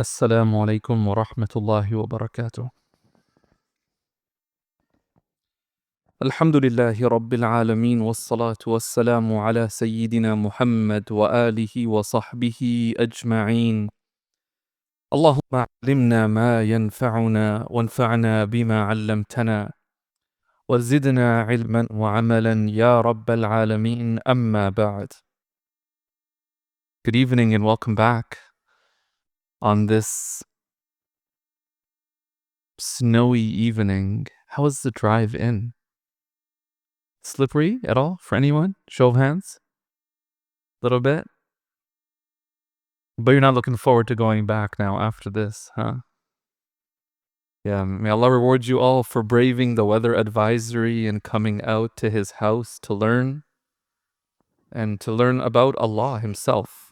السلام عليكم ورحمة الله وبركاته. الحمد لله رب العالمين والصلاة والسلام على سيدنا محمد وآله وصحبه أجمعين. اللهم علمنا ما ينفعنا وانفعنا بما علمتنا وزدنا علما وعملا يا رب العالمين. أما بعد. Good evening and welcome back on this snowy evening. How was the drive in? Slippery at all for anyone? Show of hands? A little bit? But you're not looking forward to going back now after this, huh? Yeah, may Allah reward you all for braving the weather advisory and coming out to His house to learn and to learn about Allah Himself.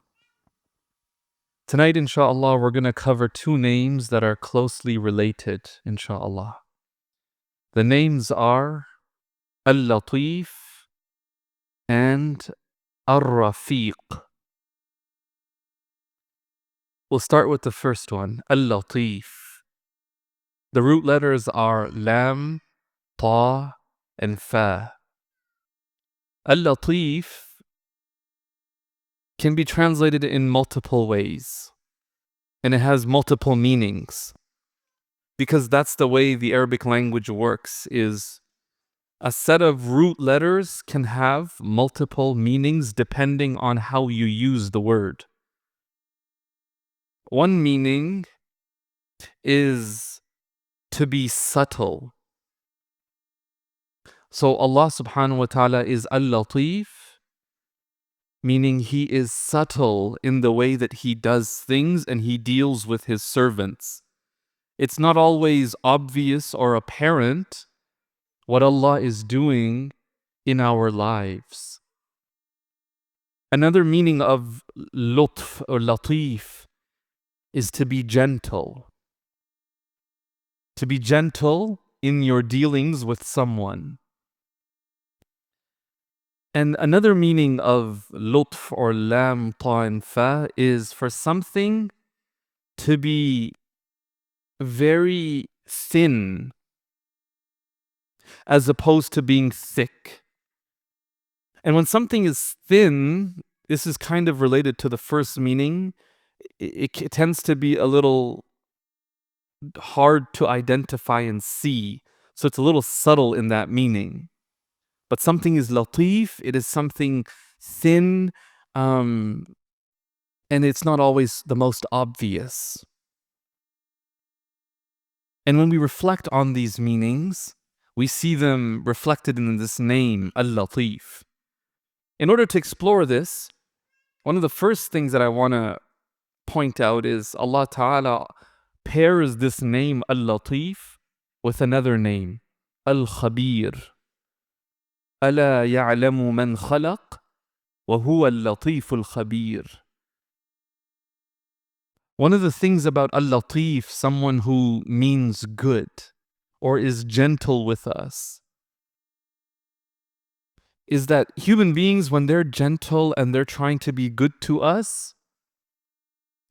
Tonight, inshallah, we're going to cover two names that are closely related, inshallah. The names are Al-Lateef and Ar-Rafiq. We'll start with the first one, Al-Lateef. The root letters are Lam, Ta, and Fa. Al-Lateef can be translated in multiple ways, and it has multiple meanings, because that's the way the Arabic language works, is a set of root letters can have multiple meanings depending on how you use the word. One meaning is to be subtle. So Allah subhanahu wa ta'ala is Al-Lateef, meaning He is subtle in the way that He does things and He deals with His servants. It's not always obvious or apparent what Allah is doing in our lives. Another meaning of lutf or latif is to be gentle. To be gentle in your dealings with someone. And another meaning of lutf or lam, ta, and fa is for something to be very thin as opposed to being thick. And when something is thin, this is kind of related to the first meaning. It tends to be a little hard to identify and see. So it's a little subtle in that meaning. But something is latif, it is something thin, and it's not always the most obvious. And when we reflect on these meanings, we see them reflected in this name, Al-Latif. In order to explore this, one of the first things that I want to point out is Allah Ta'ala pairs this name Al-Latif with another name, Al-Khabir. أَلَا يَعْلَمُ مَنْ خَلَقَ وَهُوَ اللَّطِيفُ الْخَبِيرُ. One of the things about Al-Latif, someone who means good or is gentle with us, is that human beings, when they're gentle and they're trying to be good to us,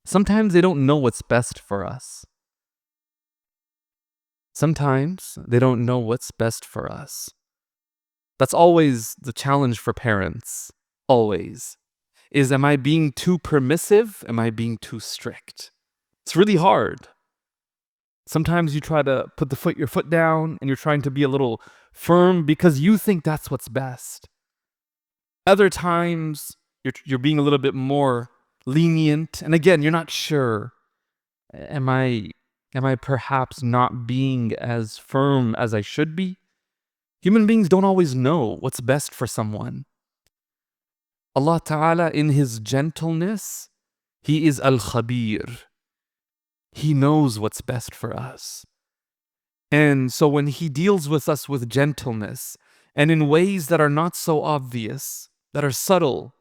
sometimes they don't know what's best for us. Sometimes they don't know what's best for us. That's always the challenge for parents, always, is am I being too permissive? Am I being too strict? It's really hard. Sometimes you try to put your foot down and you're trying to be a little firm because you think that's what's best. Other times you're being a little bit more lenient, and again, you're not sure. Am I perhaps not being as firm as I should be? Human beings don't always know what's best for someone. Allah Ta'ala, in His gentleness, He is Al-Khabir. He knows what's best for us. And so when He deals with us with gentleness and in ways that are not so obvious, that are subtle,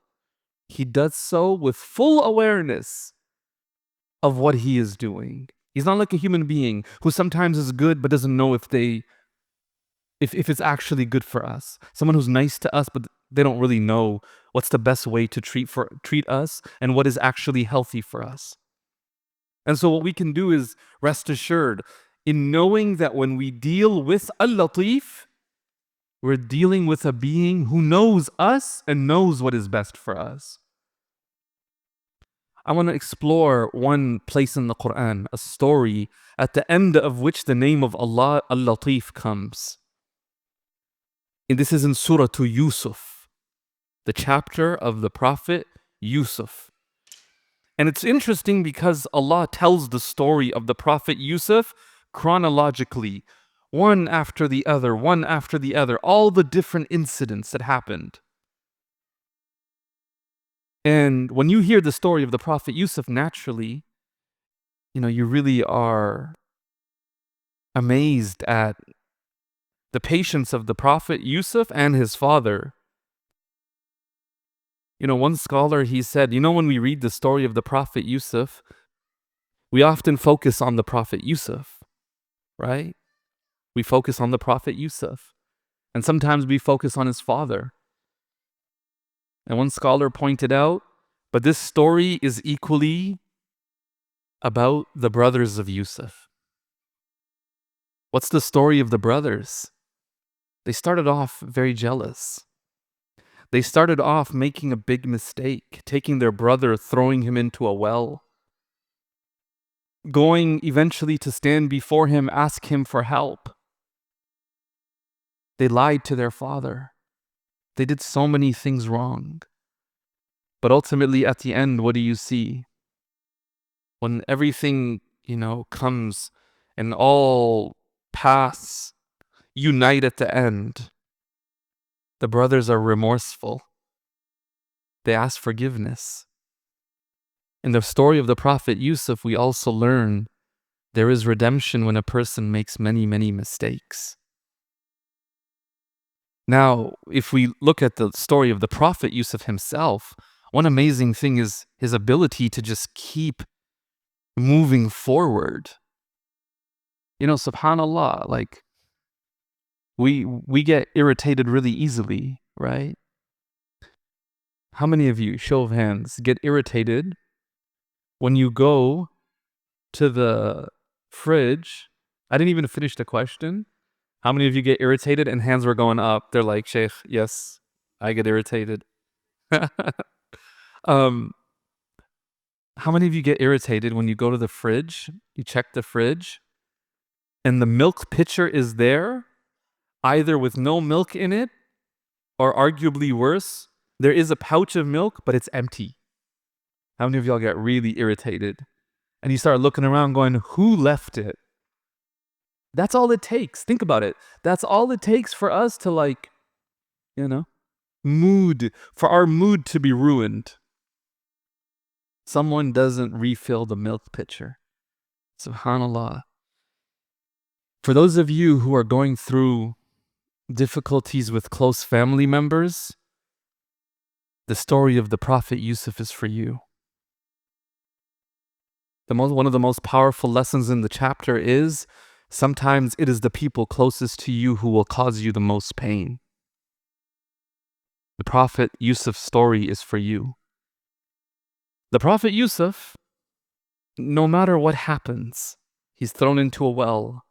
He does so with full awareness of what He is doing. He's not like a human being who sometimes is good but doesn't know if it's actually good for us. Someone who's nice to us but they don't really know what's the best way to treat us and what is actually healthy for us. And so what we can do is rest assured in knowing that when we deal with Al-Latif, we're dealing with a being who knows us and knows what is best for us. I want to explore one place in the Quran, a story at the end of which the name of Allah, Al-Latif, comes. And this is in Surah to Yusuf, the chapter of the Prophet Yusuf. And it's interesting because Allah tells the story of the Prophet Yusuf chronologically, one after the other, all the different incidents that happened. And when you hear the story of the Prophet Yusuf, naturally, you really are amazed at the patience of the Prophet Yusuf and his father. One scholar, he said, when we read the story of the Prophet Yusuf, we often focus on the Prophet Yusuf, right? We focus on the Prophet Yusuf. And sometimes we focus on his father. And one scholar pointed out, but this story is equally about the brothers of Yusuf. What's the story of the brothers? They started off very jealous. They started off making a big mistake, taking their brother, throwing him into a well, going eventually to stand before him, ask him for help. They lied to their father. They did so many things wrong. But ultimately, at the end, what do you see? When everything, comes and all paths unite at the end, the brothers are remorseful. They ask forgiveness. In the story of the Prophet Yusuf, we also learn there is redemption when a person makes many, many mistakes. Now, if we look at the story of the Prophet Yusuf himself, one amazing thing is his ability to just keep moving forward. SubhanAllah, like we get irritated really easily, right? How many of you, show of hands, get irritated when you go to the fridge? I didn't even finish the question. How many of you get irritated? And hands were going up. They're like, Sheikh, yes, I get irritated. How many of you get irritated when you go to the fridge, you check the fridge, and the milk pitcher is there, either with no milk in it, or arguably worse, there is a pouch of milk, but it's empty? How many of y'all get really irritated? And you start looking around going, who left it? That's all it takes. Think about it. That's all it takes for us to for our mood to be ruined. Someone doesn't refill the milk pitcher. SubhanAllah. For those of you who are going through difficulties with close family members, the story of the Prophet Yusuf is for you. One of the most powerful lessons in the chapter is sometimes it is the people closest to you who will cause you the most pain. The Prophet Yusuf's story is for you. The Prophet Yusuf, no matter what happens, he's thrown into a well,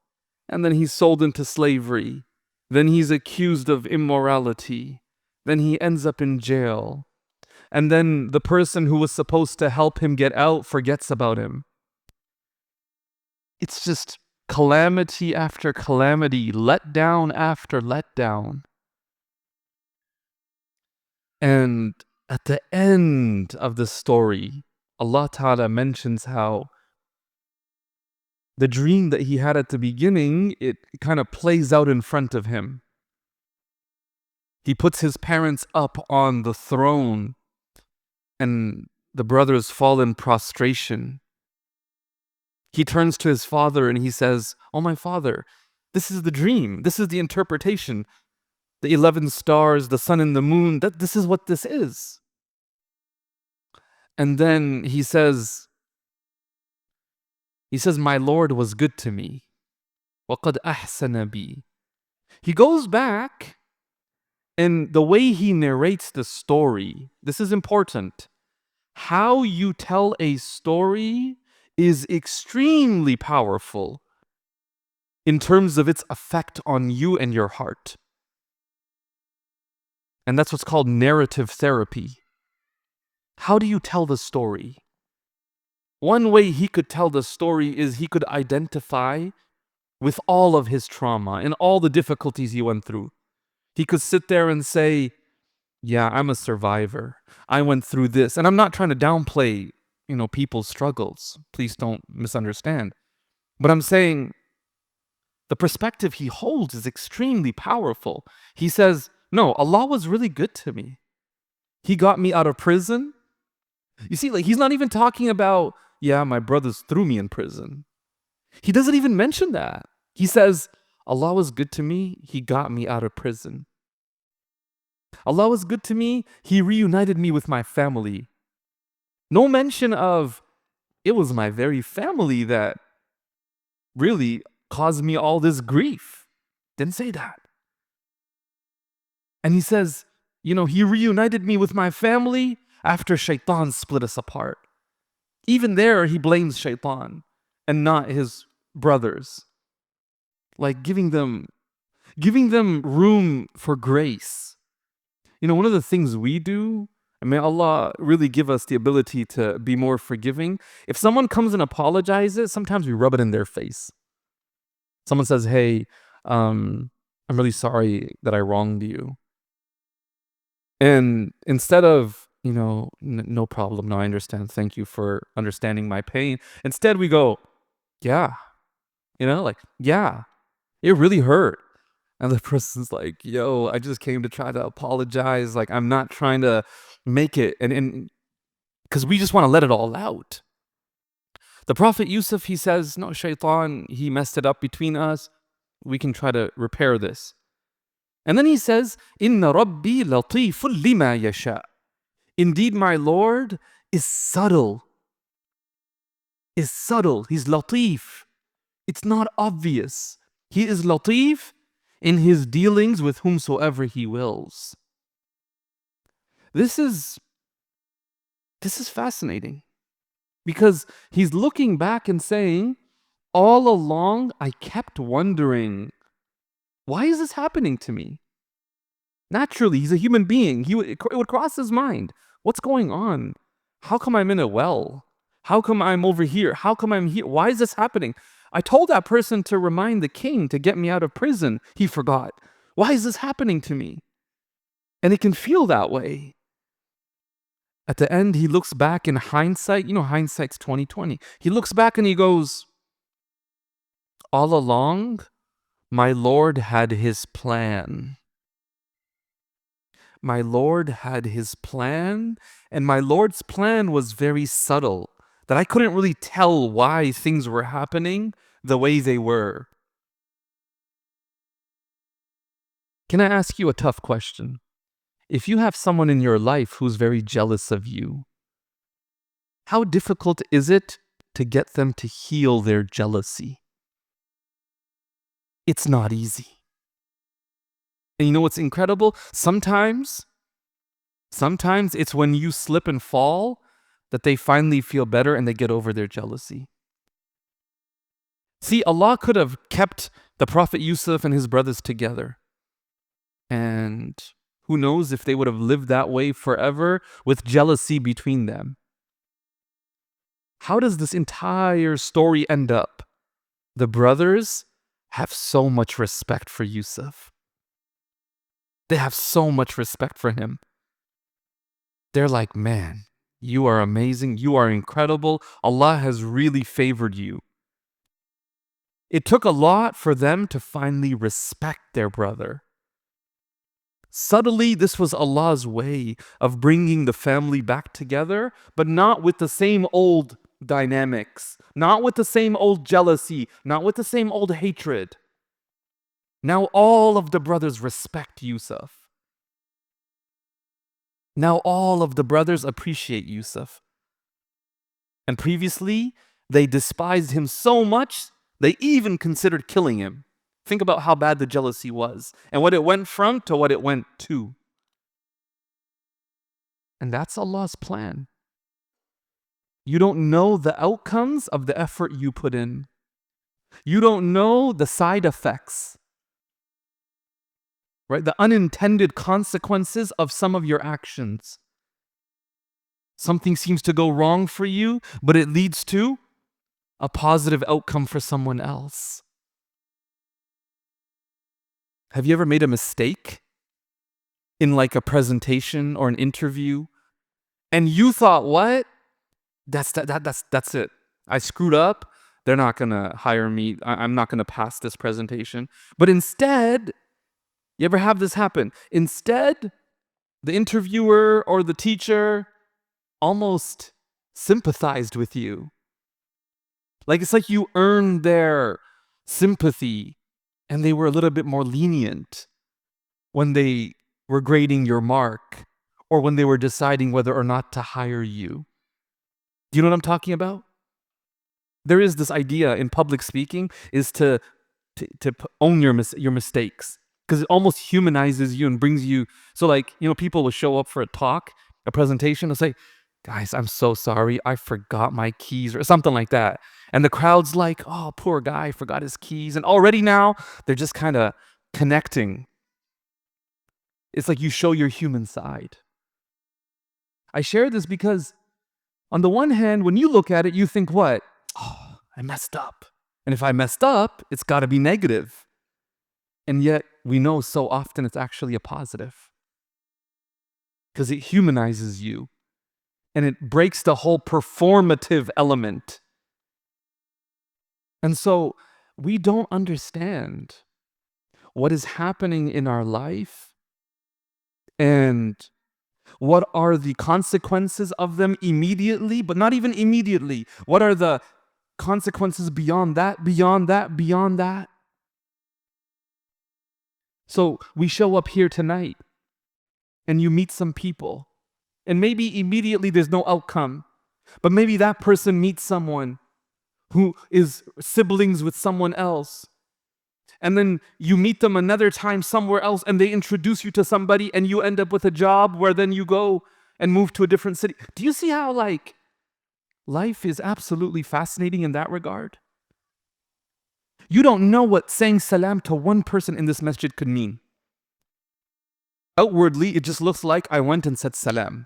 and then he's sold into slavery, then he's accused of immorality, then he ends up in jail, and then the person who was supposed to help him get out forgets about him. It's just calamity after calamity, letdown after letdown. And at the end of the story, Allah Ta'ala mentions how the dream that he had at the beginning, it kind of plays out in front of him. He puts his parents up on the throne, and the brothers fall in prostration. He turns to his father and he says, "Oh, my father, this is the dream. This is the interpretation. The 11 stars, the sun and the moon, this is what this is." And then he says, "My Lord was good to me. وَقَدْ أَحْسَنَ بِي." He goes back, and the way he narrates the story, this is important. How you tell a story is extremely powerful in terms of its effect on you and your heart. And that's what's called narrative therapy. How do you tell the story? One way he could tell the story is he could identify with all of his trauma and all the difficulties he went through. He could sit there and say, yeah, I'm a survivor. I went through this. And I'm not trying to downplay, people's struggles. Please don't misunderstand. But I'm saying the perspective he holds is extremely powerful. He says, no, Allah was really good to me. He got me out of prison. You see, he's not even talking about, yeah, my brothers threw me in prison. He doesn't even mention that. He says, Allah was good to me. He got me out of prison. Allah was good to me. He reunited me with my family. No mention of, it was my very family that really caused me all this grief. Didn't say that. And he says, he reunited me with my family after Shaitan split us apart. Even there, he blames Shaitan and not his brothers. Like giving them room for grace. One of the things we do, and may Allah really give us the ability to be more forgiving. If someone comes and apologizes, sometimes we rub it in their face. Someone says, hey, I'm really sorry that I wronged you. And instead of, no problem, no, I understand, thank you for understanding my pain. Instead, we go, yeah, yeah, it really hurt. And the person's like, yo, I just came to try to apologize. Like, I'm not trying to make it. And because we just want to let it all out. The Prophet Yusuf, he says, no, Shaitan, he messed it up between us. We can try to repair this. And then he says, Inna Rabbi latifun lima yasha. Indeed, my Lord is subtle. He's latif. It's not obvious. He is latif in his dealings with whomsoever he wills. This is fascinating because he's looking back and saying, all along I kept wondering, why is this happening to me? Naturally, he's a human being. It would cross his mind. What's going on? How come I'm in a well? How come I'm over here? How come I'm here? Why is this happening? I told that person to remind the king to get me out of prison. He forgot. Why is this happening to me? And it can feel that way. At the end, he looks back in hindsight. Hindsight's 20/20. He looks back and he goes, all along, my Lord had his plan. My Lord had his plan, and my Lord's plan was very subtle, that I couldn't really tell why things were happening the way they were. Can I ask you a tough question? If you have someone in your life who's very jealous of you, how difficult is it to get them to heal their jealousy? It's not easy. And you know what's incredible? Sometimes it's when you slip and fall that they finally feel better and they get over their jealousy. See, Allah could have kept the Prophet Yusuf and his brothers together. And who knows if they would have lived that way forever with jealousy between them. How does this entire story end up? The brothers have so much respect for Yusuf. They have so much respect for him. They're like, man, you are amazing. You are incredible. Allah has really favored you. It took a lot for them to finally respect their brother. Subtly, this was Allah's way of bringing the family back together, but not with the same old dynamics, not with the same old jealousy, not with the same old hatred. Now all of the brothers respect Yusuf. Now all of the brothers appreciate Yusuf. And previously, they despised him so much, they even considered killing him. Think about how bad the jealousy was and what it went from to what it went to. And that's Allah's plan. You don't know the outcomes of the effort you put in. You don't know the side effects, right? The unintended consequences of some of your actions. Something seems to go wrong for you, but it leads to a positive outcome for someone else. Have you ever made a mistake in like a presentation or an interview and you thought, what? That's it. I screwed up. They're not going to hire me. I'm not going to pass this presentation. But instead, you ever have this happen? Instead, the interviewer or the teacher almost sympathized with you. Like it's like you earned their sympathy and they were a little bit more lenient when they were grading your mark or when they were deciding whether or not to hire you. Do you know what I'm talking about? There is this idea in public speaking is to own your mistakes, because it almost humanizes you and brings you. So like, people will show up for a talk, a presentation, and say, guys, I'm so sorry, I forgot my keys, or something like that. And the crowd's like, oh, poor guy, forgot his keys. And already now, they're just kind of connecting. It's like you show your human side. I share this because on the one hand, when you look at it, you think, what? Oh, I messed up. And if I messed up, it's got to be negative. And yet we know so often it's actually a positive, because it humanizes you and it breaks the whole performative element. And so we don't understand what is happening in our life and what are the consequences of them immediately, but not even immediately. What are the consequences beyond that, beyond that, beyond that? So we show up here tonight and you meet some people, and maybe immediately there's no outcome, but maybe that person meets someone who is siblings with someone else. And then you meet them another time somewhere else and they introduce you to somebody and you end up with a job where then you go and move to a different city. Do you see how life is absolutely fascinating in that regard? You don't know what saying salam to one person in this masjid could mean. Outwardly, it just looks like I went and said salam.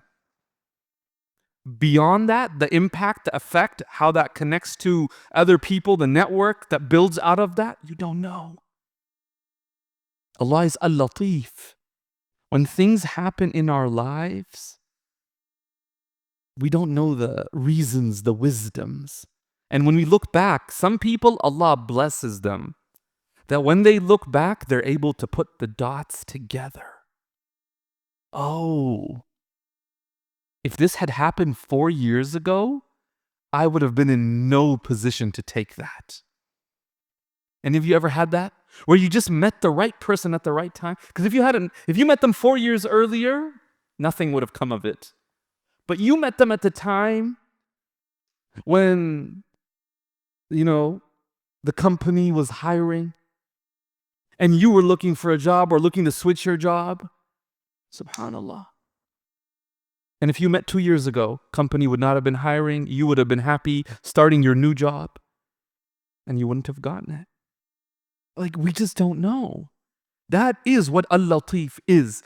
Beyond that, the impact, the effect, how that connects to other people, the network that builds out of that, you don't know. Allah is Al-Lateef. When things happen in our lives, we don't know the reasons, the wisdoms. And when we look back, some people, Allah blesses them, that when they look back, they're able to put the dots together. Oh, if this had happened 4 years ago, I would have been in no position to take that. And have you ever had that? Where you just met the right person at the right time? Because if you met them 4 years earlier, nothing would have come of it. But you met them at the time when, the company was hiring and you were looking for a job or looking to switch your job. Subhanallah. And if you met 2 years ago, company would not have been hiring, you would have been happy starting your new job, and you wouldn't have gotten it. Like, we just don't know. That is what Al-Latif is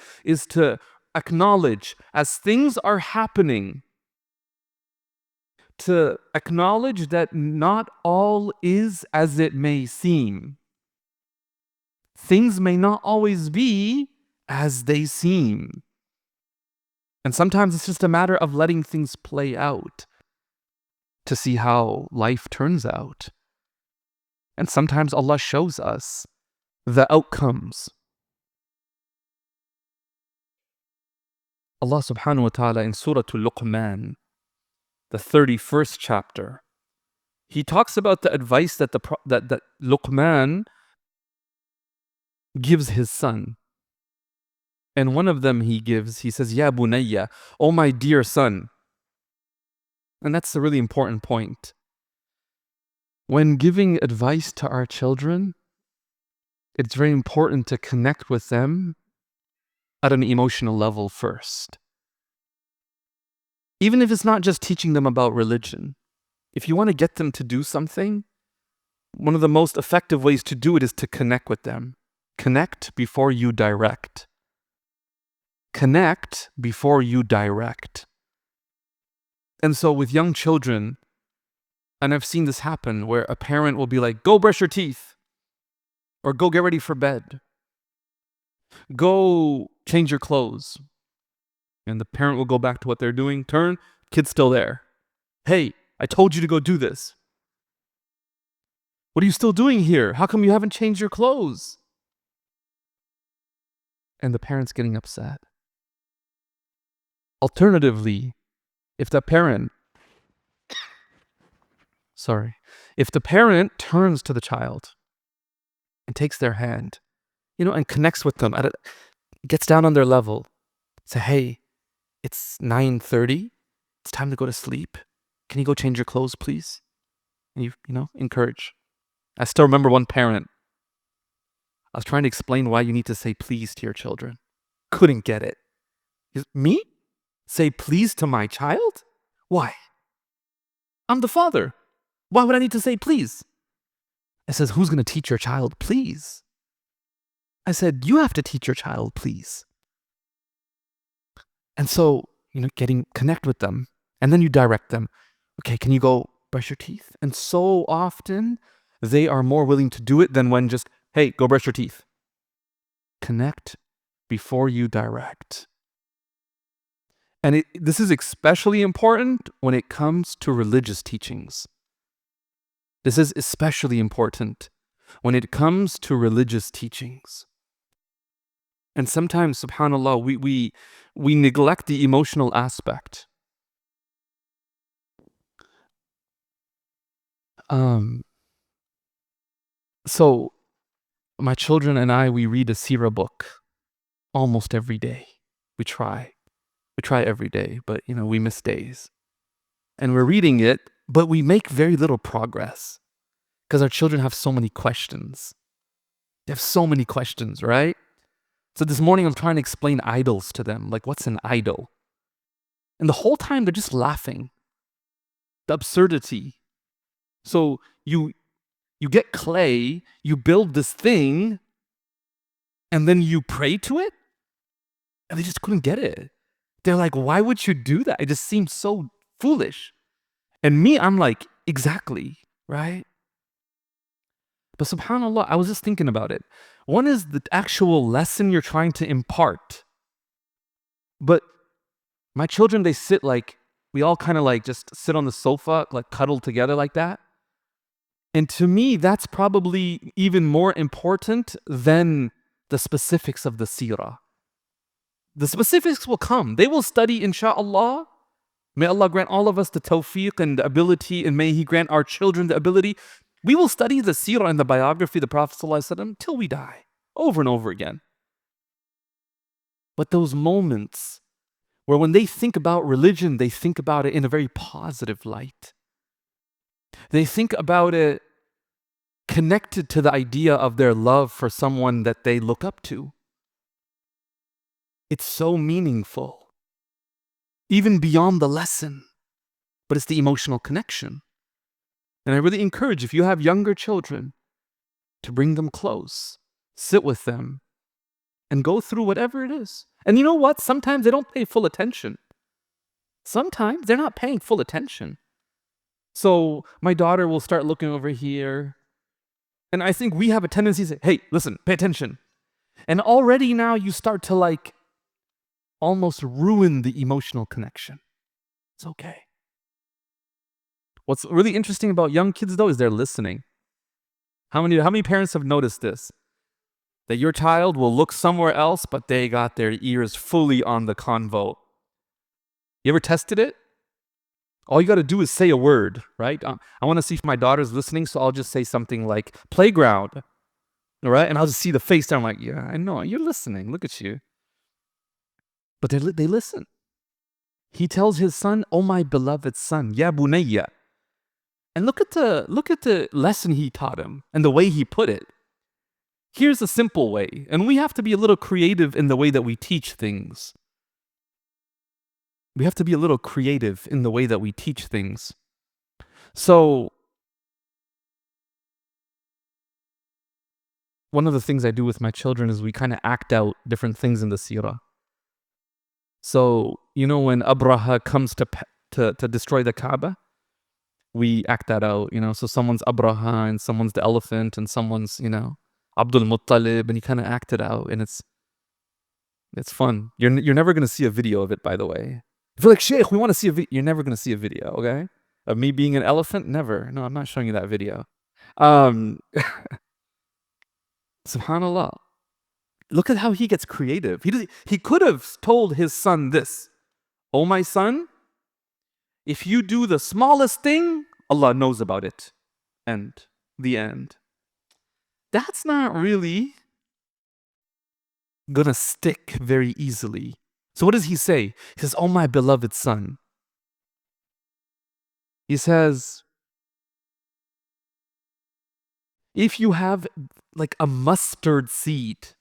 to acknowledge as things are happening, to acknowledge that not all is as it may seem. Things may not always be as they seem. And sometimes it's just a matter of letting things play out to see how life turns out. And sometimes Allah shows us the outcomes. Allah subhanahu wa ta'ala in Surah Al-Luqman, the 31st chapter, He talks about the advice that that Luqman gives his son. And one of them he says, Ya bunayya, oh my dear son. And that's a really important point. When giving advice to our children, it's very important to connect with them at an emotional level first. Even if it's not just teaching them about religion. If you want to get them to do something, one of the most effective ways to do it is to connect with them. Connect before you direct. Connect before you direct. And so with young children, and I've seen this happen where a parent will be like, go brush your teeth, or go get ready for bed, go change your clothes. And the parent will go back to what they're doing, turn, kid's still there. Hey, I told you to go do this. What are you still doing here? How come you haven't changed your clothes? And the parent's getting upset. Alternatively, if the parent turns to the child and takes their hand, and connects with them, gets down on their level, say, hey, it's 9:30, it's time to go to sleep. Can you go change your clothes, please? And encourage. I still remember one parent. I was trying to explain why you need to say please to your children. Couldn't get it. Me? Say please to my child? Why? I'm the father. Why would I need to say please? I says, who's going to teach your child please? I said, you have to teach your child please. And so, connect with them. And then you direct them. Okay, can you go brush your teeth? And so often, they are more willing to do it than when just, hey, go brush your teeth. Connect before you direct. And this is especially important when it comes to religious teachings. This is especially important when it comes to religious teachings. And sometimes, subhanAllah, we neglect the emotional aspect. So my children and I, we read a seerah book almost every day. We try every day, but we miss days. And we're reading it, but we make very little progress because our children have so many questions. They have so many questions, right? So this morning I'm trying to explain idols to them, like what's an idol? And the whole time they're just laughing. The absurdity. So you get clay, you build this thing, and then you pray to it? And they just couldn't get it. They're like, why would you do that? It just seems so foolish. And me, I'm like, exactly, right? But subhanAllah, I was just thinking about it. One is the actual lesson you're trying to impart. But my children, they sit like, we all kind of like just sit on the sofa, like cuddled together like that. And to me, that's probably even more important than the specifics of the seerah. The specifics will come. They will study, inshaAllah. May Allah grant all of us the tawfiq and the ability, and may He grant our children the ability. We will study the seerah and the biography of the Prophet ﷺ till we die, over and over again. But those moments where when they think about religion, they think about it in a very positive light. They think about it connected to the idea of their love for someone that they look up to. It's so meaningful, even beyond the lesson, but it's the emotional connection. And I really encourage, if you have younger children, to bring them close, sit with them, and go through whatever it is. And you know what? Sometimes they don't pay full attention. Sometimes they're not paying full attention. So my daughter will start looking over here. And I think we have a tendency to say, hey, listen, pay attention. And already now you start to like almost ruin the emotional connection. It's okay. What's really interesting about young kids though is they're listening. How many parents have noticed this? That your child will look somewhere else, but they got their ears fully on the convo. You ever tested it? All you got to do is say a word, right? I want to see if my daughter's listening, so I'll just say something like playground, all right? And I'll just see the face there. I'm like, yeah, I know, you're listening. Look at you. But they listen. He tells his son, oh my beloved son, ya bunayya. And look at the lesson he taught him and the way he put it. Here's a simple way, and we have to be a little creative in the way that we teach things. We have to be a little creative in the way that we teach things. So, one of the things I do with my children is we kind of act out different things in the seerah. So, when Abraha comes to destroy the Kaaba, we act that out, So someone's Abraha and someone's the elephant and someone's, Abdul Muttalib, and you kind of act it out, and it's fun. You're never gonna see a video of it, by the way. If you're like, Sheikh, we want to see a video, you're never gonna see a video, okay? Of me being an elephant, never. No, I'm not showing you that video. Um, Subhanallah. Look at how he gets creative. He could have told his son this: "Oh, my son, if you do the smallest thing, Allah knows about it." End. The end. That's not really gonna stick very easily. So what does he say? He says, "Oh, my beloved son." He says, if you have like a mustard seed,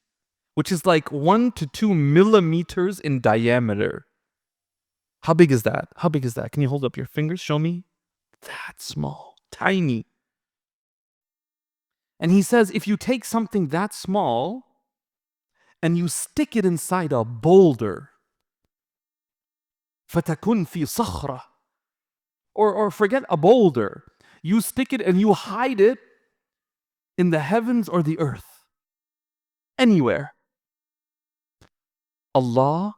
which is like 1 to 2 millimeters in diameter. How big is that? How big is that? Can you hold up your fingers? Show me. That small, tiny. And he says, if you take something that small and you stick it inside a boulder, فَتَكُنْ فِي صَخْرَةٍ, or forget a boulder, you stick it and you hide it in the heavens or the earth, anywhere, Allah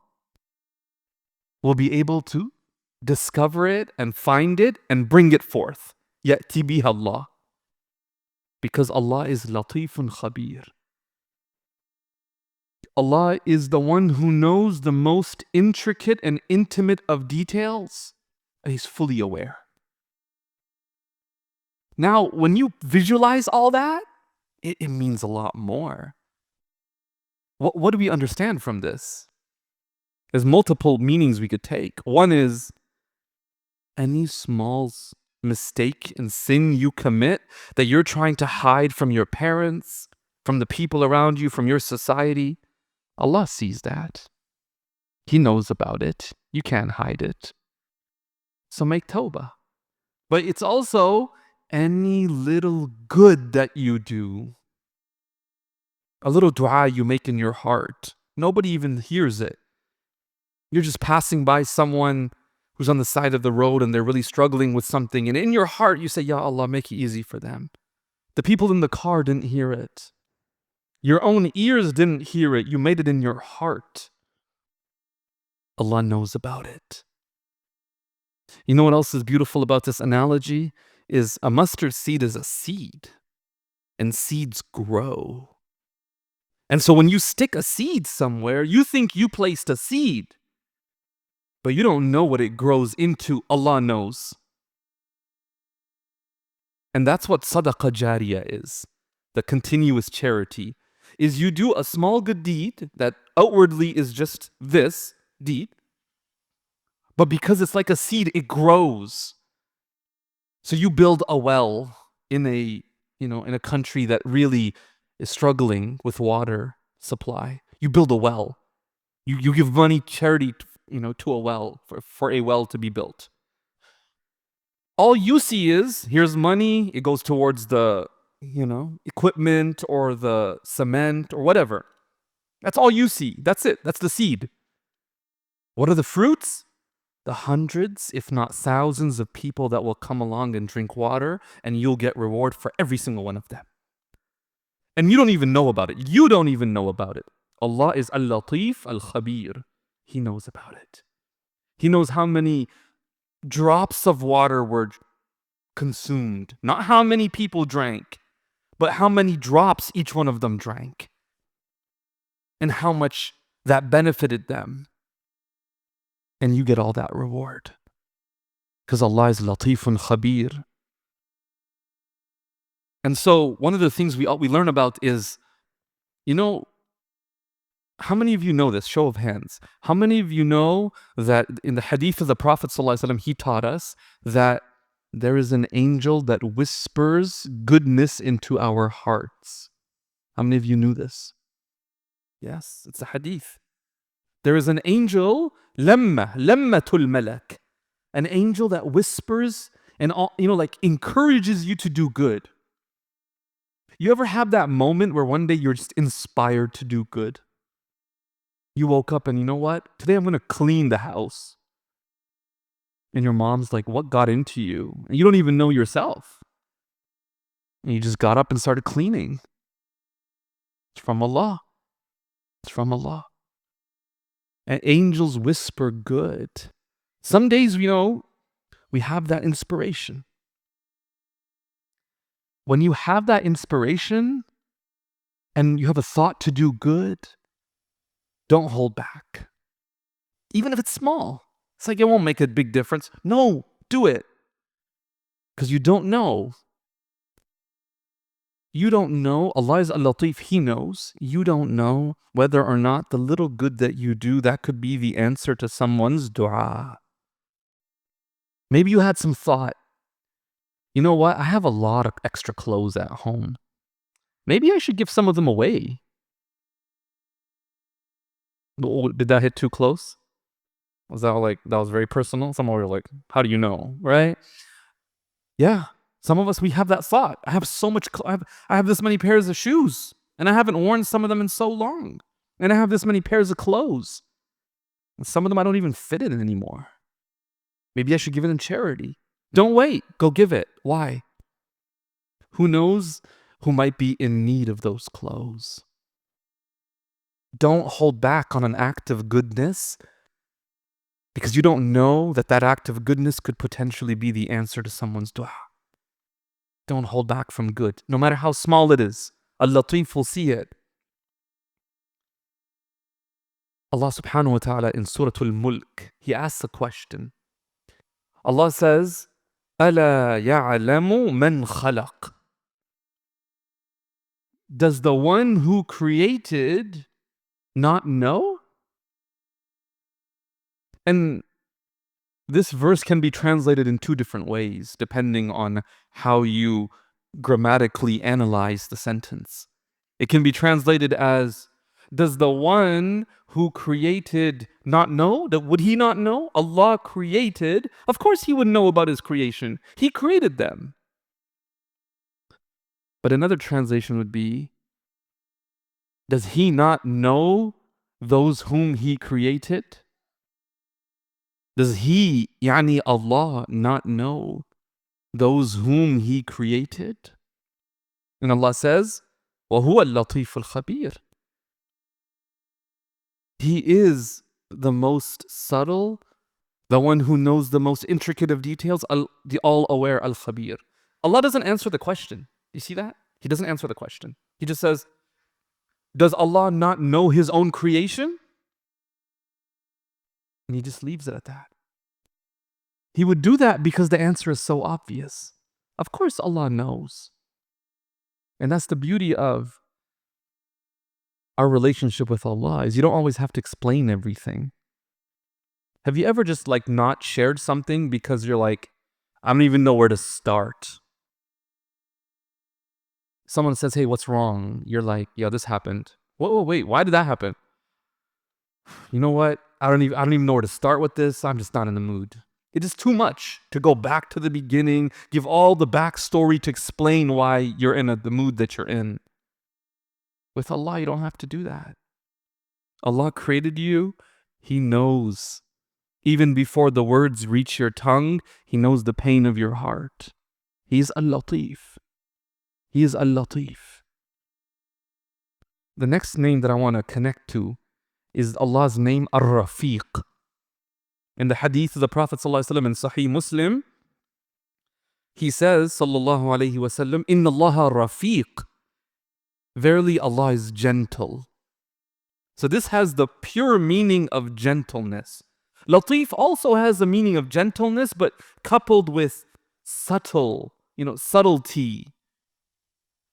will be able to discover it and find it and bring it forth. يَأْتِ بِهَا Allah. Because Allah is Latifun Khabir. Allah is the one who knows the most intricate and intimate of details, and He's fully aware. Now, when you visualize all that, it means a lot more. What do we understand from this? There's multiple meanings we could take. One is, any small mistake and sin you commit that you're trying to hide from your parents, from the people around you, from your society, Allah sees that. He knows about it. You can't hide it. So make tawbah. But it's also any little good that you do, a little dua you make in your heart. Nobody even hears it. You're just passing by someone who's on the side of the road and they're really struggling with something. And in your heart, you say, Ya Allah, make it easy for them. The people in the car didn't hear it. Your own ears didn't hear it. You made it in your heart. Allah knows about it. You know what else is beautiful about this analogy? Is a mustard seed is a seed. And seeds grow. And so when you stick a seed somewhere, you think you placed a seed. But you don't know what it grows into. Allah knows. And that's what sadaqah jariyah is. The continuous charity. Is you do a small good deed that outwardly is just this deed. But because it's like a seed, it grows. So you build a well in a country that really is struggling with water supply. You build a well. You give money, charity, to a well, for a well to be built. All you see is, here's money, it goes towards the, equipment or the cement or whatever. That's all you see. That's it. That's the seed. What are the fruits? The hundreds, if not thousands of people that will come along and drink water, and you'll get reward for every single one of them. And you don't even know about it. You don't even know about it. Allah is Al-Latif Al-Khabir. He knows about it. He knows how many drops of water were consumed. Not how many people drank, but how many drops each one of them drank. And how much that benefited them. And you get all that reward. Because Allah is Latifun Khabir. And so one of the things we learn about is, how many of you know this? Show of hands. How many of you know that in the hadith of the Prophet ﷺ, he taught us that there is an angel that whispers goodness into our hearts? How many of you knew this? Yes, it's a hadith. There is an angel lammatul malak. An angel that whispers and like encourages you to do good. You ever have that moment where one day you're just inspired to do good? You woke up and you know what? Today I'm going to clean the house. And your mom's like, what got into you? And you don't even know yourself. And you just got up and started cleaning. It's from Allah. It's from Allah. And angels whisper good. Some days, we have that inspiration. When you have that inspiration and you have a thought to do good, don't hold back. Even if it's small. It's like it won't make a big difference. No, do it. Because you don't know. You don't know. Allah is Al-Lateef. He knows. You don't know whether or not the little good that you do, that could be the answer to someone's dua. Maybe you had some thought. You know what? I have a lot of extra clothes at home. Maybe I should give some of them away. Oh, did that hit too close? Was that that was very personal? Some were like, how do you know? Right? Yeah. Some of us, we have that thought. I have so much, I have this many pairs of shoes, and I haven't worn some of them in so long. And I have this many pairs of clothes. And some of them I don't even fit in anymore. Maybe I should give it in charity. Don't wait. Go give it. Why? Who knows who might be in need of those clothes? Don't hold back on an act of goodness because you don't know that that act of goodness could potentially be the answer to someone's dua. Don't hold back from good, no matter how small it is. Al-Latif will see it. Allah subhanahu wa ta'ala in Surah Al-Mulk, He asks a question. Allah says, أَلَا يَعْلَمُ مَنْ خَلَقَ. Does the one who created not know? And this verse can be translated in two different ways, depending on how you grammatically analyze the sentence. It can be translated as, does the one who created not know? Would he not know? Allah created. Of course he would know about his creation. He created them. But another translation would be, does he not know those whom he created? Does he, yani Allah, not know those whom he created? And Allah says, وَهُوَ اللَّطِيفُ الْخَبِيرُ. He is the most subtle, the one who knows the most intricate of details, the all-aware Al-Khabir. Allah doesn't answer the question. You see that? He doesn't answer the question. He just says, does Allah not know his own creation? And he just leaves it at that. He would do that because the answer is so obvious. Of course Allah knows. And that's the beauty of our relationship with Allah, is you don't always have to explain everything. Have you ever just not shared something because you're like, I don't even know where to start? Someone says, hey, what's wrong? You're like, yeah, this happened. Whoa, wait, why did that happen? You know what? I don't even know where to start with this. I'm just not in the mood. It is too much to go back to the beginning, give all the backstory to explain why you're in the mood that you're in. With Allah, you don't have to do that. Allah created you. He knows. Even before the words reach your tongue, He knows the pain of your heart. He's Al-Latif. He is Al-Latif. The next name that I want to connect to is Allah's name Ar-Rafiq. In the hadith of the Prophet ﷺ in Sahih Muslim, he says, sallallahu alayhi wasallam, Inna Allah Rafiq. Verily Allah is gentle. So this has the pure meaning of gentleness. Latif also has the meaning of gentleness, but coupled with subtlety,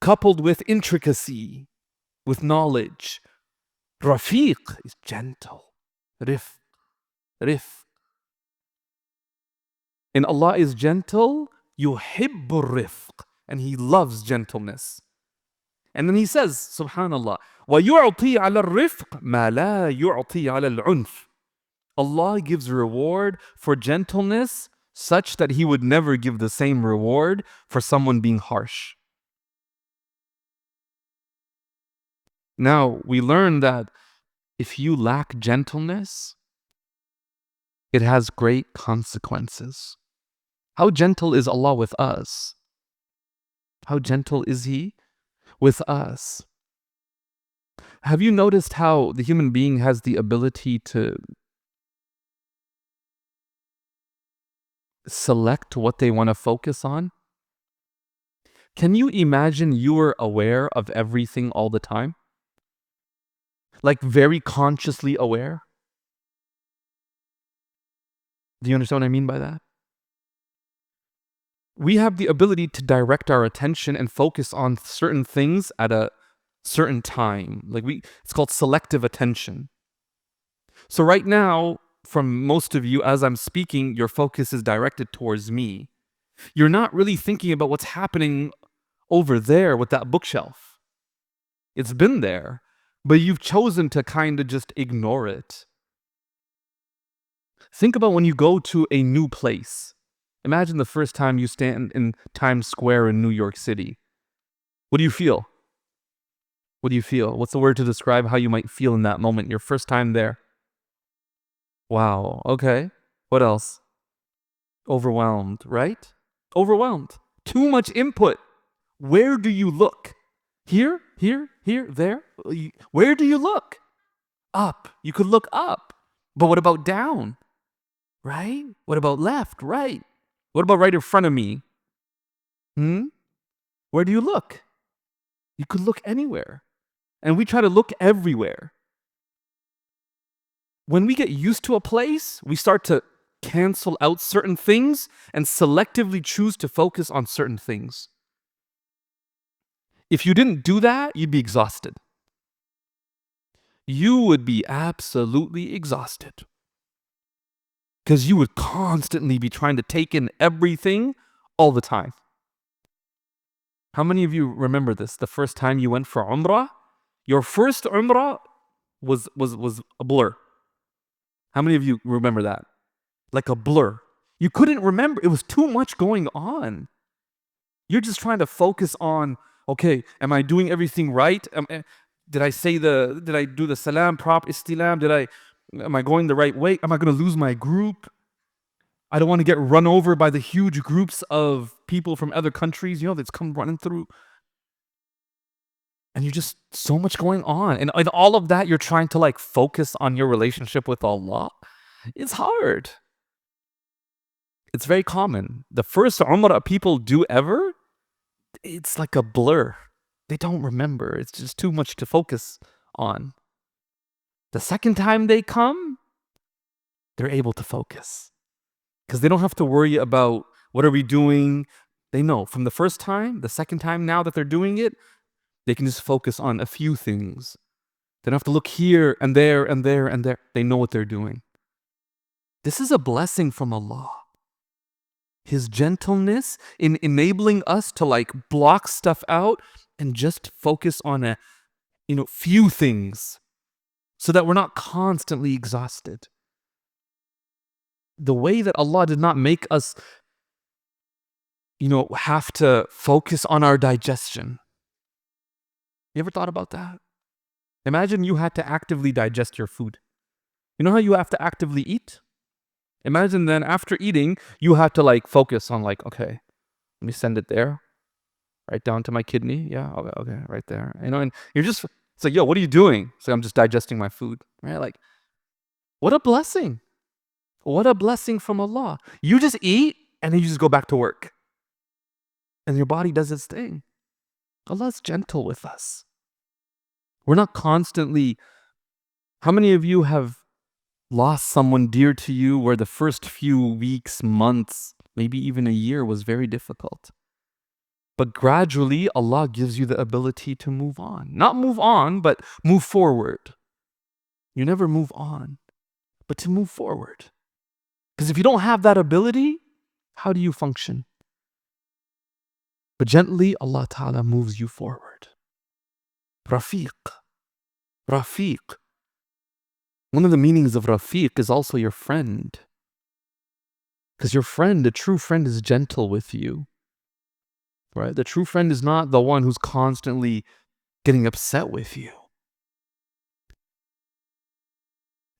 coupled with intricacy, with knowledge. Rafiq is gentle. Rif. And Allah is gentle, yuhibbu rifq, and He loves gentleness. And then He says, subhanallah, وَيُعْطِي عَلَى الرِّفْقِ مَا لَا يُعْطِي عَلَى الْعُنْفِ. Allah gives reward for gentleness such that He would never give the same reward for someone being harsh. Now, we learn that if you lack gentleness, it has great consequences. How gentle is Allah with us? How gentle is He with us? Have you noticed how the human being has the ability to select what they want to focus on? Can you imagine you were aware of everything all the time? Like very consciously aware? Do you understand what I mean by that? We have the ability to direct our attention and focus on certain things at a certain time. It's called selective attention. So right now, from most of you, as I'm speaking, your focus is directed towards me. You're not really thinking about what's happening over there with that bookshelf. It's been there, but you've chosen to kind of just ignore it. Think about when you go to a new place. Imagine the first time you stand in Times Square in New York City. What do you feel? What do you feel? What's the word to describe how you might feel in that moment, your first time there? Wow, okay. What else? Overwhelmed, right? Overwhelmed. Too much input. Where do you look? Here, here, here, there? Where do you look? Up. You could look up. But what about down? Right? What about left? Right? What about right in front of me? Where do you look? You could look anywhere. And we try to look everywhere. When we get used to a place, we start to cancel out certain things and selectively choose to focus on certain things. If you didn't do that, you'd be exhausted. You would be absolutely exhausted. Because you would constantly be trying to take in everything all the time. How many of you remember this? The first time you went for Umrah? Your first Umrah was a blur. How many of you remember that? Like a blur. You couldn't remember. It was too much going on. You're just trying to focus on, okay, am I doing everything right? Did I do the salam, prop, istilam? Am I going the right way? Am I going to lose my group? I don't want to get run over by the huge groups of people from other countries, that's come running through. And you're just so much going on. And in all of that, you're trying to focus on your relationship with Allah. It's hard. It's very common. The first Umrah people do ever, it's like a blur. They don't remember. It's just too much to focus on. The second time they come, they're able to focus. Because they don't have to worry about what are we doing. They know from the first time, the second time now that they're doing it, they can just focus on a few things. They don't have to look here and there and there and there. They know what they're doing. This is a blessing from Allah. His gentleness in enabling us to block stuff out and just focus on a few things so that we're not constantly exhausted. The way that Allah did not make us have to focus on our digestion. You ever thought about that? Imagine you had to actively digest your food. You know how you have to actively eat? Imagine then after eating, you have to focus on okay, let me send it there, right down to my kidney. Yeah, okay, right there. And you're just, it's yo, what are you doing? It's I'm just digesting my food, right? What a blessing. What a blessing from Allah. You just eat and then you just go back to work. And your body does its thing. Allah's gentle with us. We're not constantly, how many of you have lost someone dear to you where the first few weeks, months, maybe even a year was very difficult? But gradually, Allah gives you the ability to move on. Not move on, but move forward. You never move on, but to move forward. Because if you don't have that ability, how do you function? But gently, Allah Ta'ala moves you forward. Rafiq. Rafiq. One of the meanings of Rafiq is also your friend. Because your friend, a true friend, is gentle with you. Right? The true friend is not the one who's constantly getting upset with you.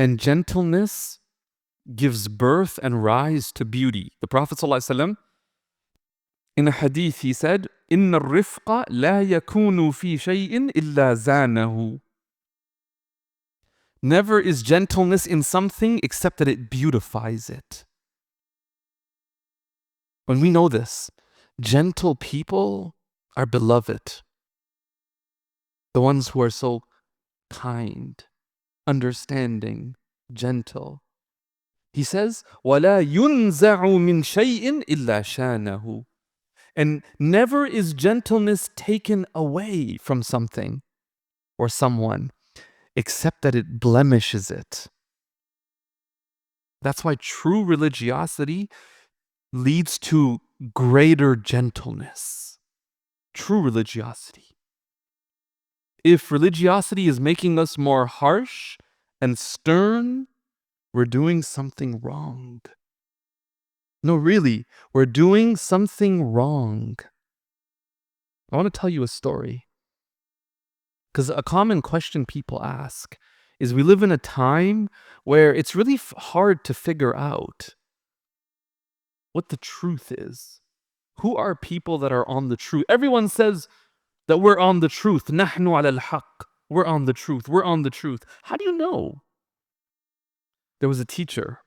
And gentleness gives birth and rise to beauty. The Prophet ﷺ, in a hadith, he said, إِنَّ الرِّفْقَ لَا يَكُونُ فِي شَيْءٍ إِلَّا زَانَهُ. Never is gentleness in something except that it beautifies it. When we know this, gentle people are beloved. The ones who are so kind, understanding, gentle. He says, وَلَا يُنْزَعُ مِنْ شَيْءٍ إِلَّا شَانَهُ. And never is gentleness taken away from something or someone, except that it blemishes it. That's why true religiosity leads to greater gentleness. True religiosity. If religiosity is making us more harsh and stern, we're doing something wrong. No, really, we're doing something wrong. I want to tell you a story. Because a common question people ask is, we live in a time where it's really hard to figure out what the truth is. Who are people that are on the truth? Everyone says that we're on the truth. نحن على الحق. We're on the truth. We're on the truth. How do you know? There was a teacher,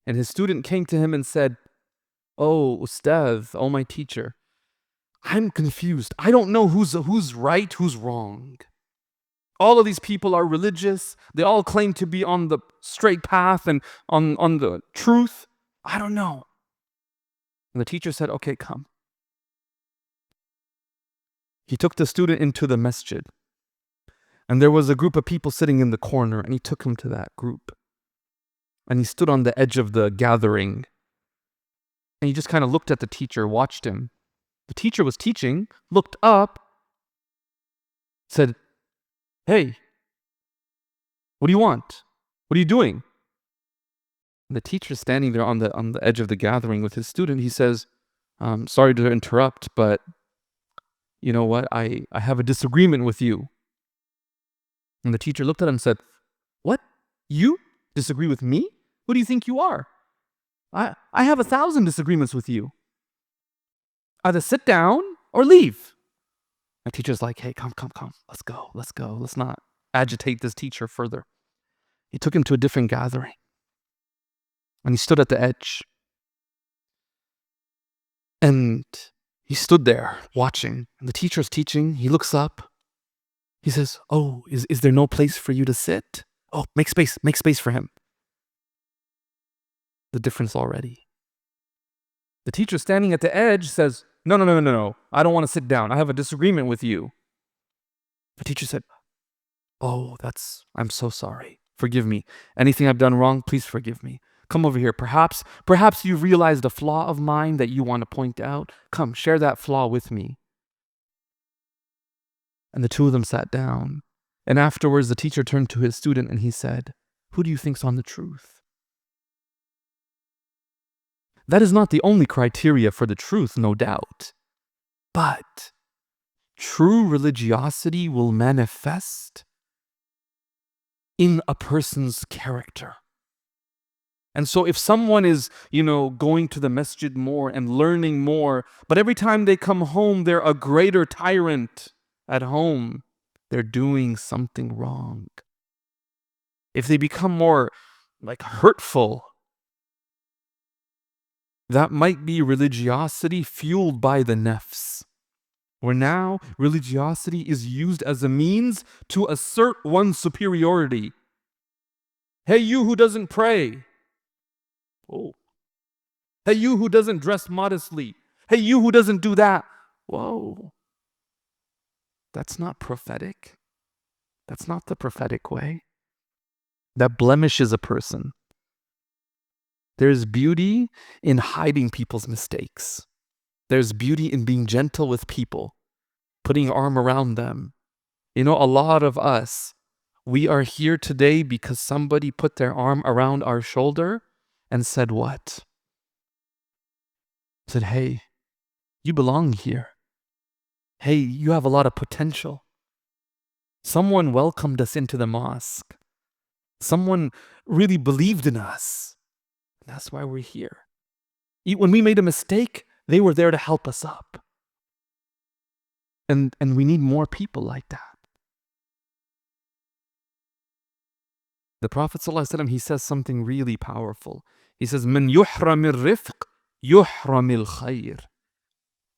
and his student came to him and said, "Oh, Ustadh, oh my teacher, I'm confused. I don't know who's right, who's wrong. All of these people are religious. They all claim to be on the straight path and on the truth. I don't know." And the teacher said, "Okay, come." He took the student into the masjid. And there was a group of people sitting in the corner, and he took him to that group. And he stood on the edge of the gathering. And he just kind of looked at the teacher, watched him. The teacher was teaching, looked up, said, "Hey, what do you want? What are you doing?" And the teacher standing there on the edge of the gathering with his student, he says, "Sorry to interrupt, but you know what? I have a disagreement with you." And the teacher looked at him and said, "What? You disagree with me? Who do you think you are? I have 1,000 disagreements with you. Either sit down or leave." My teacher's like, "Hey, come. Let's go. Let's not agitate this teacher further." He took him to a different gathering. And he stood at the edge. And he stood there watching. And the teacher's teaching. He looks up. He says, "Oh, is there no place for you to sit? Oh, make space for him." The difference already. The teacher standing at the edge says, No. I don't want to sit down. I have a disagreement with you." The teacher said, "Oh, I'm so sorry. Forgive me. Anything I've done wrong, please forgive me. Come over here. Perhaps you've realized a flaw of mine that you want to point out. Come, share that flaw with me." And the two of them sat down. And afterwards, the teacher turned to his student and he said, "Who do you think's on the truth?" That is not the only criteria for the truth, no doubt. But true religiosity will manifest in a person's character. And so if someone is, going to the masjid more and learning more, but every time they come home, they're a greater tyrant at home, they're doing something wrong. If they become more hurtful, that might be religiosity fueled by the nafs, where now religiosity is used as a means to assert one's superiority. Hey, you who doesn't pray. Oh. Hey, you who doesn't dress modestly. Hey, you who doesn't do that. Whoa. That's not prophetic. That's not the prophetic way. That blemishes a person. There's beauty in hiding people's mistakes. There's beauty in being gentle with people, putting your arm around them. A lot of us, We are here today because somebody put their arm around our shoulder and said what? Said, hey, you belong here. Hey, you have a lot of potential. Someone welcomed us into the mosque. Someone really believed in us. That's why we're here. When we made a mistake, they were there to help us up. And we need more people like that. The Prophet ﷺ, he says something really powerful. He says, "Man yuhram al-rifq, yuhram al-khayr."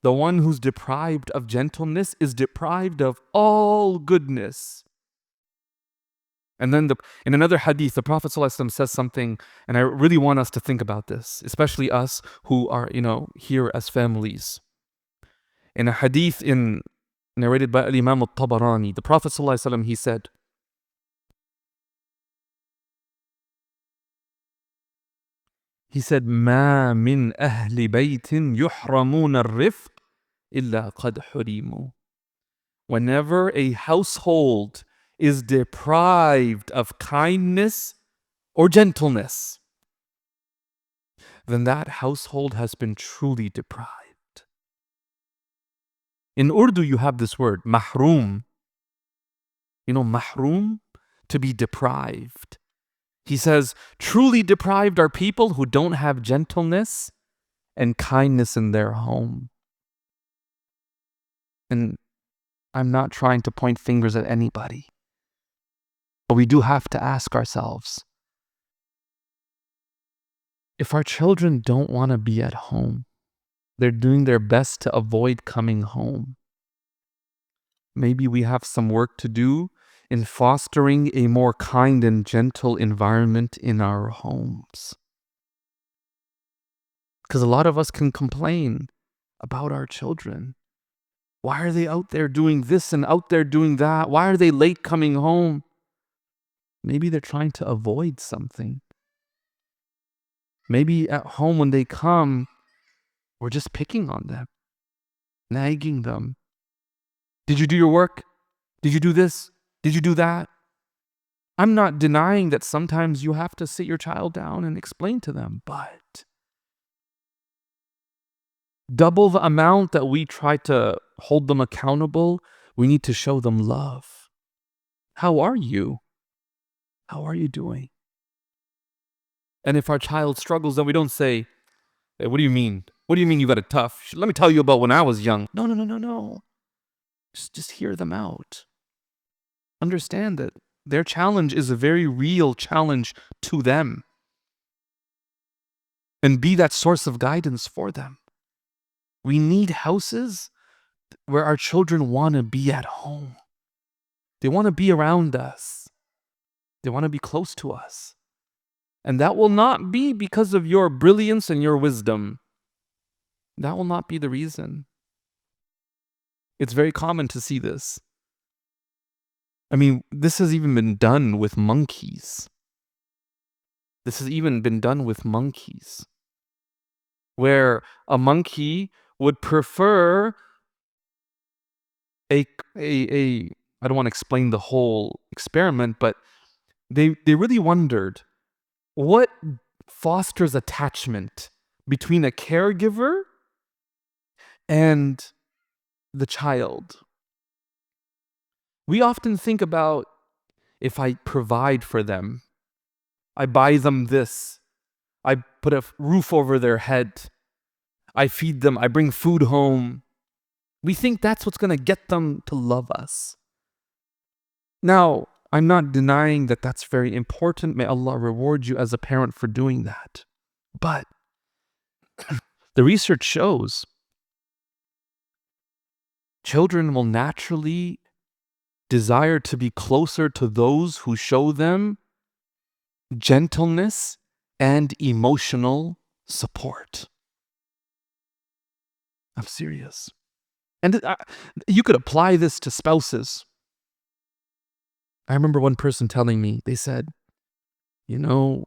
The one who's deprived of gentleness is deprived of all goodness. And then in another hadith, the Prophet ﷺ says something, and I really want us to think about this, especially us who are, here as families. In a hadith narrated by Imam Al-Tabarani, the Prophet ﷺ, he said, "Ma min ahli baytin yuhramun al-rifq illa qad hurimu." Whenever a household is deprived of kindness or gentleness, then that household has been truly deprived. In Urdu, you have this word, mahroom. Mahroom, to be deprived. He says, truly deprived are people who don't have gentleness and kindness in their home. And I'm not trying to point fingers at anybody, but we do have to ask ourselves, if our children don't want to be at home, they're doing their best to avoid coming home, maybe we have some work to do in fostering a more kind and gentle environment in our homes. Because a lot of us can complain about our children. Why are they out there doing this and out there doing that? Why are they late coming home? Maybe they're trying to avoid something. Maybe at home when they come, we're just picking on them, nagging them. Did you do your work? Did you do this? Did you do that? I'm not denying that sometimes you have to sit your child down and explain to them, but double the amount that we try to hold them accountable, we need to show them love. How are you? How are you doing? And if our child struggles, then we don't say, hey, what do you mean? What do you mean you got it tough? Let me tell you about when I was young. No. Just hear them out. Understand that their challenge is a very real challenge to them. And be that source of guidance for them. We need houses where our children want to be at home. They want to be around us. They want to be close to us. And that will not be because of your brilliance and your wisdom. That will not be the reason. It's very common to see this. I mean, this has even been done with monkeys. Where a monkey would prefer I don't want to explain the whole experiment, but they really wondered what fosters attachment between a caregiver and the child. We often think about, if I provide for them, I buy them this, I put a roof over their head, I feed them, I bring food home. We think that's what's going to get them to love us. Now, I'm not denying that that's very important. May Allah reward you as a parent for doing that. But the research shows children will naturally desire to be closer to those who show them gentleness and emotional support. I'm serious. And you could apply this to spouses. I remember one person telling me, they said, whenever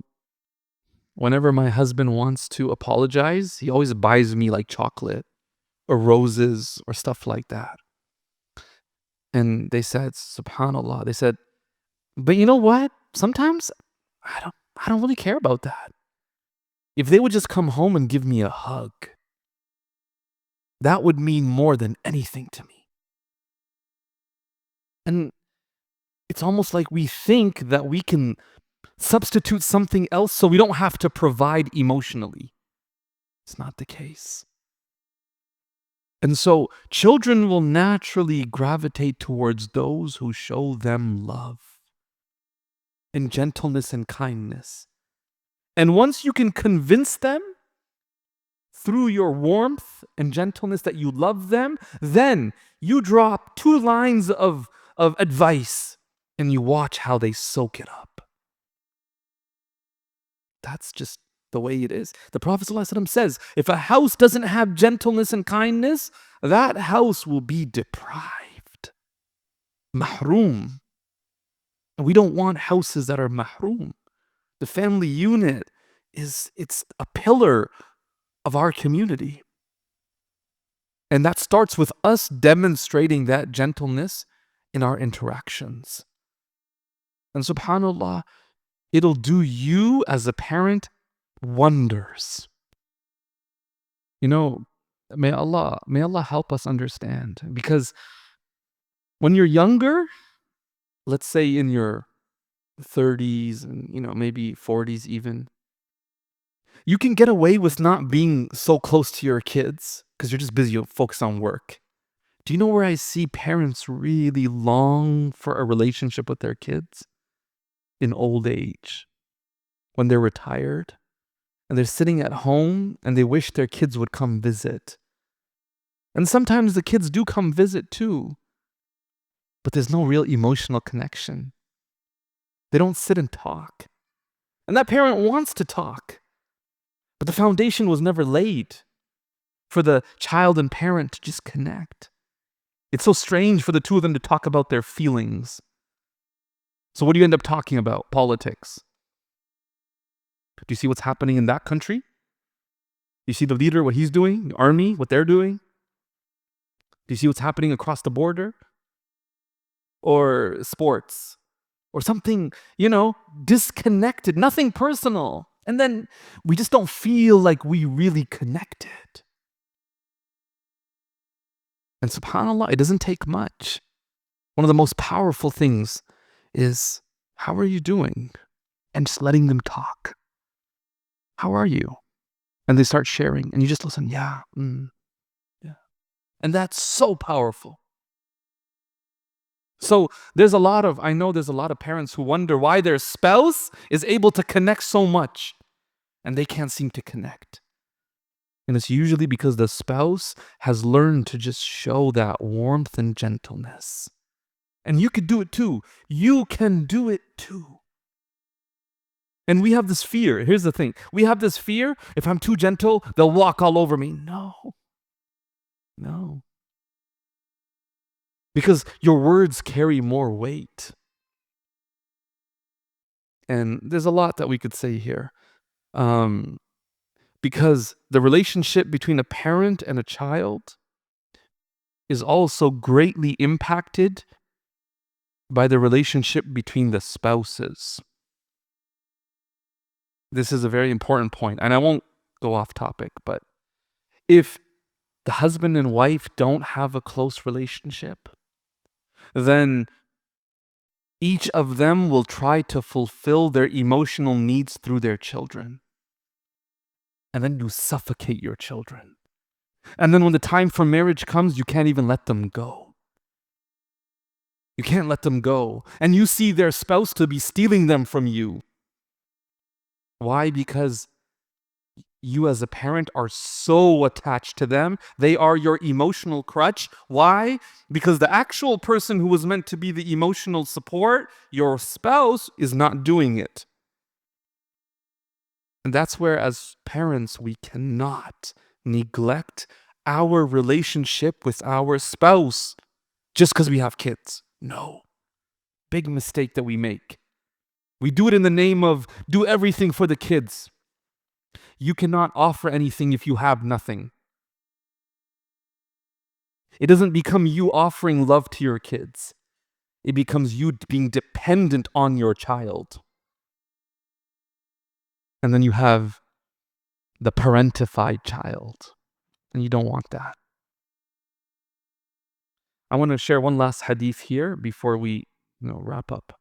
my husband wants to apologize, he always buys me like chocolate or roses or stuff like that. And they said, subhanAllah, they said, But you know what? Sometimes I don't really care about that. If they would just come home and give me a hug, that would mean more than anything to me. And it's almost like we think that we can substitute something else so we don't have to provide emotionally. It's not the case. And so children will naturally gravitate towards those who show them love and gentleness and kindness. And once you can convince them through your warmth and gentleness that you love them, then you drop 2 lines of advice and you watch how they soak it up. That's just the way it is. The Prophet ﷺ says, if a house doesn't have gentleness and kindness, that house will be deprived. Mahroom. And we don't want houses that are mahroom. The family unit it's a pillar of our community. And that starts with us demonstrating that gentleness in our interactions. And subhanAllah, it'll do you as a parent wonders. You know, may Allah help us understand. Because when you're younger, let's say in your 30s and maybe 40s even, you can get away with not being so close to your kids because you're just busy focused on work. Do you know where I see parents really long for a relationship with their kids? In old age, when they're retired and they're sitting at home and they wish their kids would come visit. And sometimes the kids do come visit too, but there's no real emotional connection. They don't sit and talk. And that parent wants to talk, but the foundation was never laid for the child and parent to just connect. It's so strange for the two of them to talk about their feelings. So what do you end up talking about? Politics. Do you see what's happening in that country? You see the leader, what he's doing, the army, what they're doing? Do you see what's happening across the border? Or sports? Or something, disconnected, nothing personal. And then we just don't feel like we really connected. And subhanAllah, it doesn't take much. One of the most powerful things is, how are you doing? And just letting them talk. How are you? And they start sharing, and you just listen, yeah. And that's so powerful. So I know there's a lot of parents who wonder why their spouse is able to connect so much, and they can't seem to connect. And it's usually because the spouse has learned to just show that warmth and gentleness. And you could do it too. You can do it too. And we have this fear. Here's the thing. We have this fear. If I'm too gentle, they'll walk all over me. No. Because your words carry more weight. And there's a lot that we could say here. Because the relationship between a parent and a child is also greatly impacted by the relationship between the spouses. This is a very important point, and I won't go off topic, but if the husband and wife don't have a close relationship, then each of them will try to fulfill their emotional needs through their children. And then you suffocate your children. And then when the time for marriage comes, you can't even let them go. You can't let them go. And you see their spouse to be stealing them from you. Why? Because you as a parent are so attached to them. They are your emotional crutch. Why? Because the actual person who was meant to be the emotional support, your spouse, is not doing it. And that's where, as parents, we cannot neglect our relationship with our spouse just because we have kids. No. Big mistake that we make. We do it in the name of do everything for the kids. You cannot offer anything if you have nothing. It doesn't become you offering love to your kids. It becomes you being dependent on your child. And then you have the parentified child. And you don't want that. I want to share one last hadith here before we wrap up.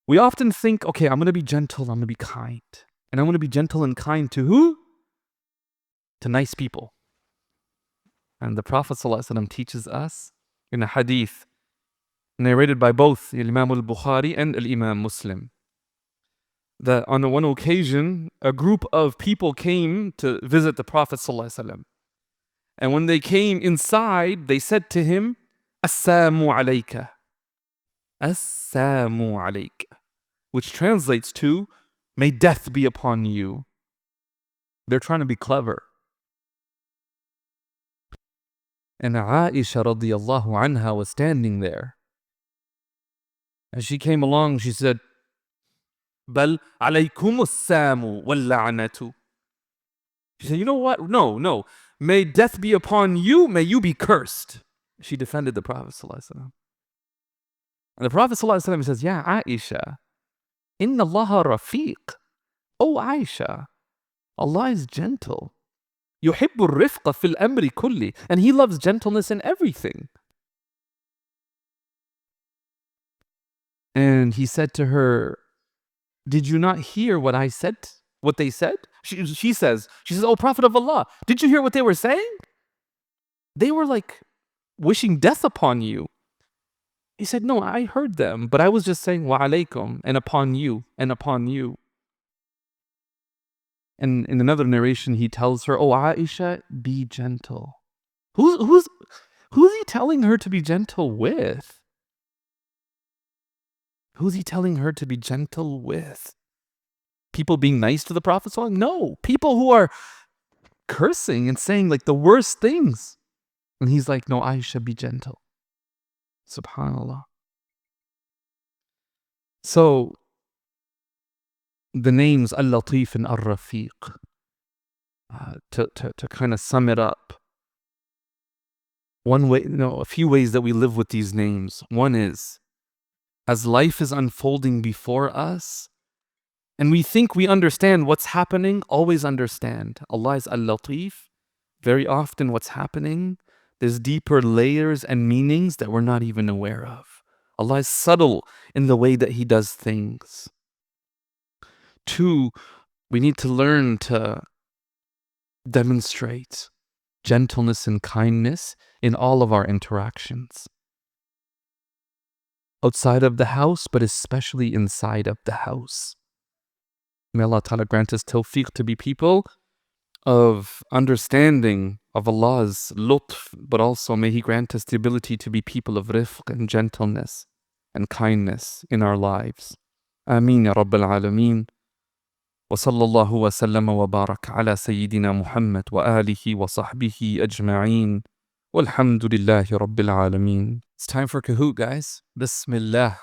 We often think, okay, I'm going to be gentle, I'm going to be kind. And I'm going to be gentle and kind to who? To nice people. And the Prophet ﷺ teaches us in a hadith narrated by both Imam al-Bukhari and Imam Muslim that on one occasion, a group of people came to visit the Prophet ﷺ. And when they came inside, they said to him, Assalamu alayka. Assalamu alayka. Which translates to, may death be upon you. They're trying to be clever. And Aisha radiyallahu anha was standing there. As she came along, she said, Bal alaykum as-samu wal-la'natu. She said, you know what? No. May death be upon you, may you be cursed. She defended the Prophet ﷺ. And the Prophet ﷺ says, Ya Aisha, Inna Allah Rafiq. Oh Aisha, Allah is gentle. يحب الرفق في الأمر كله. And He loves gentleness in everything. And he said to her, did you not hear what I said? What they said? She says, oh Prophet of Allah, did you hear what they were saying? They were like wishing death upon you. He said, no, I heard them, but I was just saying wa alaykum, and upon you, and upon you. And in another narration, he tells her, oh Aisha, be gentle. Who's he telling her to be gentle with? Who's he telling her to be gentle with? People being nice to the Prophet? No, people who are cursing and saying like the worst things. And he's like, no, Aisha, be gentle. Subhanallah. So, the names Al-Lateef and Ar-Rafiq, to kind of sum it up, one way, a few ways that we live with these names. One is, as life is unfolding before us, and we think we understand what's happening, always understand. Allah is Al-Lateef. Very often what's happening, there's deeper layers and meanings that we're not even aware of. Allah is subtle in the way that He does things. 2, we need to learn to demonstrate gentleness and kindness in all of our interactions. Outside of the house, but especially inside of the house. May Allah Ta'ala grant us tawfiq to be people of understanding of Allah's lutf, but also may He grant us the ability to be people of rifq and gentleness and kindness in our lives. Ameen ya Rabbil Alameen. وصلى الله وسلم وبارك على سيدنا محمد وآله وصحبه أجمعين والحمد لله رب العالمين. It's time for Kahoot, guys. Bismillah.